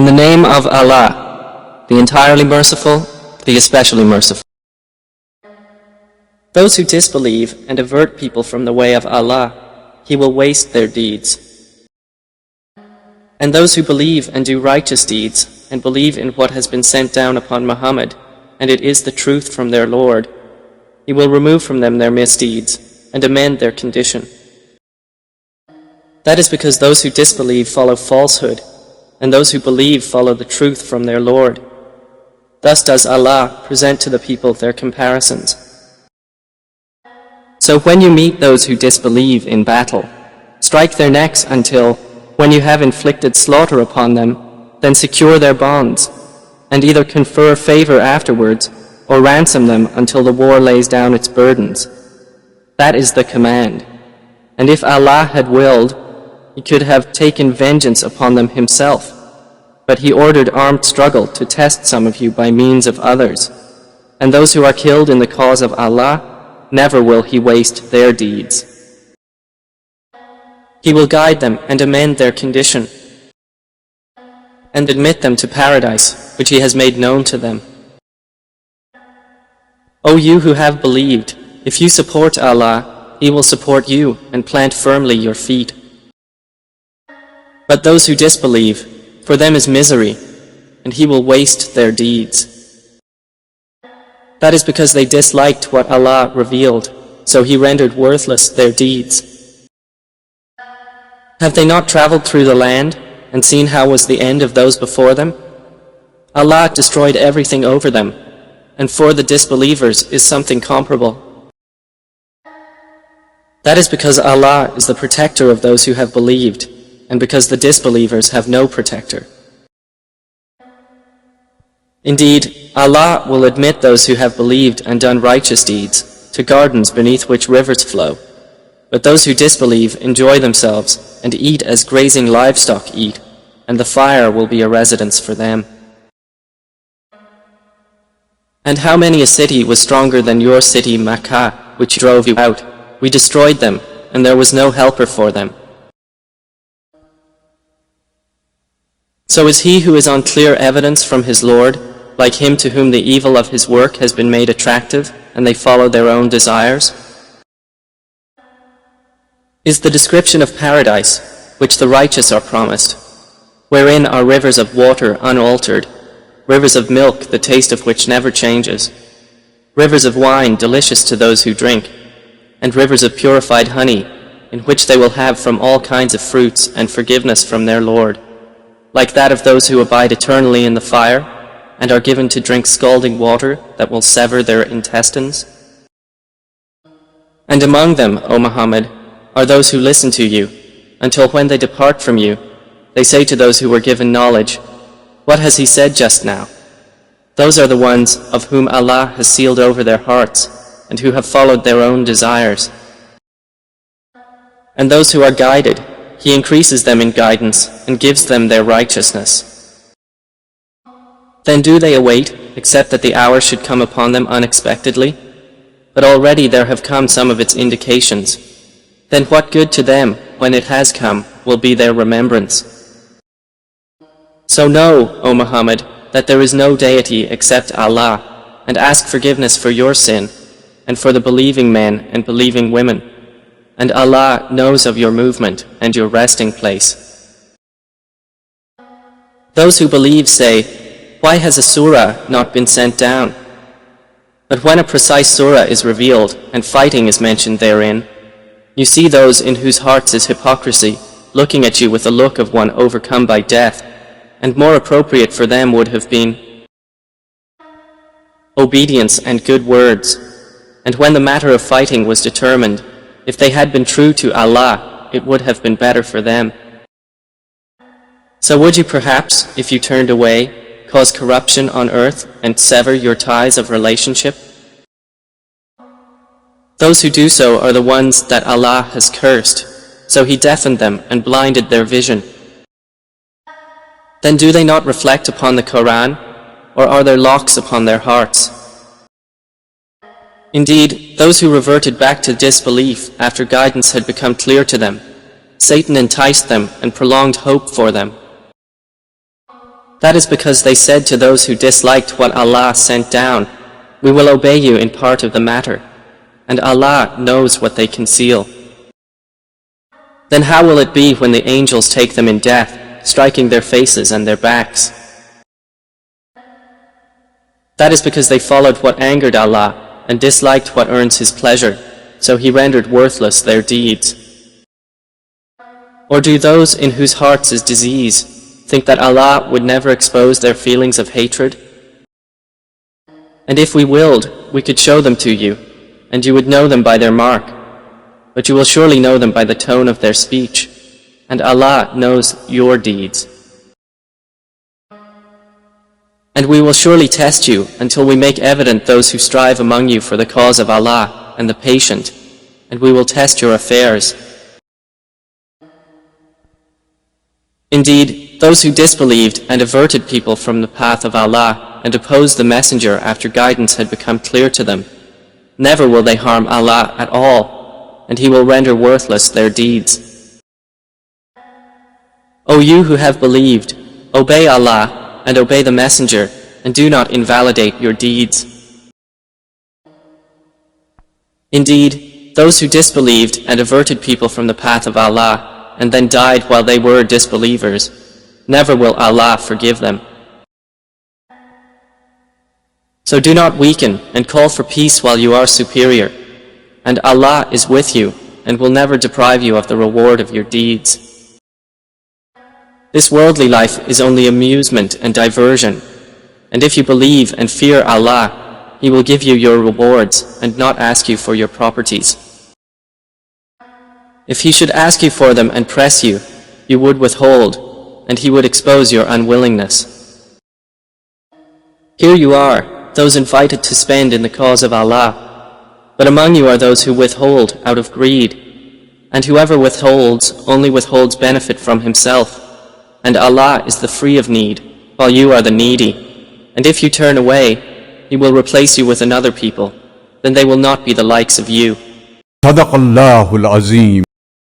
In the name of Allah, the entirely merciful, the especially merciful. Those who disbelieve and avert people from the way of Allah, He will waste their deeds. And those who believe and do righteous deeds, and believe in what has been sent down upon Muhammad, and it is the truth from their Lord, He will remove from them their misdeeds, and amend their condition. That is because those who disbelieve follow falsehood, and those who believe follow the truth from their Lord. Thus does Allah present to the people their comparisons. So when you meet those who disbelieve in battle, strike their necks until, when you have inflicted slaughter upon them, then secure their bonds, and either confer favor afterwards, or ransom them until the war lays down its burdens. That is the command. And if Allah had willed, He could have taken vengeance upon them Himself, but He ordered armed struggle to test some of you by means of others. And those who are killed in the cause of Allah, never will He waste their deeds. He will guide them and amend their condition, and admit them to paradise, which He has made known to them. O you who have believed, if you support Allah, He will support you and plant firmly your feet. But those who disbelieve, for them is misery, and He will waste their deeds. That is because they disliked what Allah revealed, so He rendered worthless their deeds. Have they not traveled through the land, and seen how was the end of those before them? Allah destroyed everything over them, and for the disbelievers is something comparable. That is because Allah is the protector of those who have believed, and because the disbelievers have no protector. Indeed, Allah will admit those who have believed and done righteous deeds to gardens beneath which rivers flow, but those who disbelieve enjoy themselves and eat as grazing livestock eat, and the fire will be a residence for them. And how many a city was stronger than your city Makkah, which drove you out? We destroyed them, and there was no helper for them. So is he who is on clear evidence from his Lord, like him to whom the evil of his work has been made attractive, and they follow their own desires? Is the description of paradise, which the righteous are promised, wherein are rivers of water unaltered, rivers of milk, the taste of which never changes, rivers of wine delicious to those who drink, and rivers of purified honey, in which they will have from all kinds of fruits and forgiveness from their Lord, like that of those who abide eternally in the fire, and are given to drink scalding water that will sever their intestines? And among them, O Muhammad, are those who listen to you, until when they depart from you, they say to those who were given knowledge, "What has he said just now?" Those are the ones of whom Allah has sealed over their hearts, and who have followed their own desires. And those who are guided, He increases them in guidance and gives them their righteousness. Then do they await, except that the hour should come upon them unexpectedly? But already there have come some of its indications. Then what good to them, when it has come, will be their remembrance? So know, O Muhammad, that there is no deity except Allah, and ask forgiveness for your sin, and for the believing men and believing women. And Allah knows of your movement and your resting place. Those who believe say, "Why has a surah not been sent down?" But when a precise surah is revealed and fighting is mentioned therein, you see those in whose hearts is hypocrisy looking at you with the look of one overcome by death, and more appropriate for them would have been obedience and good words. And when the matter of fighting was determined, if they had been true to Allah, it would have been better for them. So would you perhaps, if you turned away, cause corruption on earth and sever your ties of relationship? Those who do so are the ones that Allah has cursed, so He deafened them and blinded their vision. Then do they not reflect upon the Quran, or are there locks upon their hearts? Indeed, those who reverted back to disbelief after guidance had become clear to them, Satan enticed them and prolonged hope for them. That is because they said to those who disliked what Allah sent down, "We will obey you in part of the matter," and Allah knows what they conceal. Then how will it be when the angels take them in death, striking their faces and their backs? That is because they followed what angered Allah and disliked what earns His pleasure, so He rendered worthless their deeds. Or do those in whose hearts is disease think that Allah would never expose their feelings of hatred? And if we willed, we could show them to you, and you would know them by their mark, but you will surely know them by the tone of their speech, and Allah knows your deeds. And we will surely test you until we make evident those who strive among you for the cause of Allah and the patient, and we will test your affairs. Indeed, those who disbelieved and averted people from the path of Allah and opposed the Messenger after guidance had become clear to them, never will they harm Allah at all, and He will render worthless their deeds. O you who have believed, obey Allah and obey the Messenger, and do not invalidate your deeds. Indeed, those who disbelieved and averted people from the path of Allah and then died while they were disbelievers, never will Allah forgive them. So do not weaken and call for peace while you are superior, and Allah is with you and will never deprive you of the reward of your deeds. This worldly life is only amusement and diversion, and if you believe and fear Allah, He will give you your rewards and not ask you for your properties. If He should ask you for them and press you, you would withhold, and He would expose your unwillingness. Here you are, those invited to spend in the cause of Allah, but among you are those who withhold out of greed, and whoever withholds only withholds benefit from himself, and Allah is the free of need, while you are the needy, and if you turn away, He will replace you with another people, then they will not be the likes of you. صدق الله العظيم.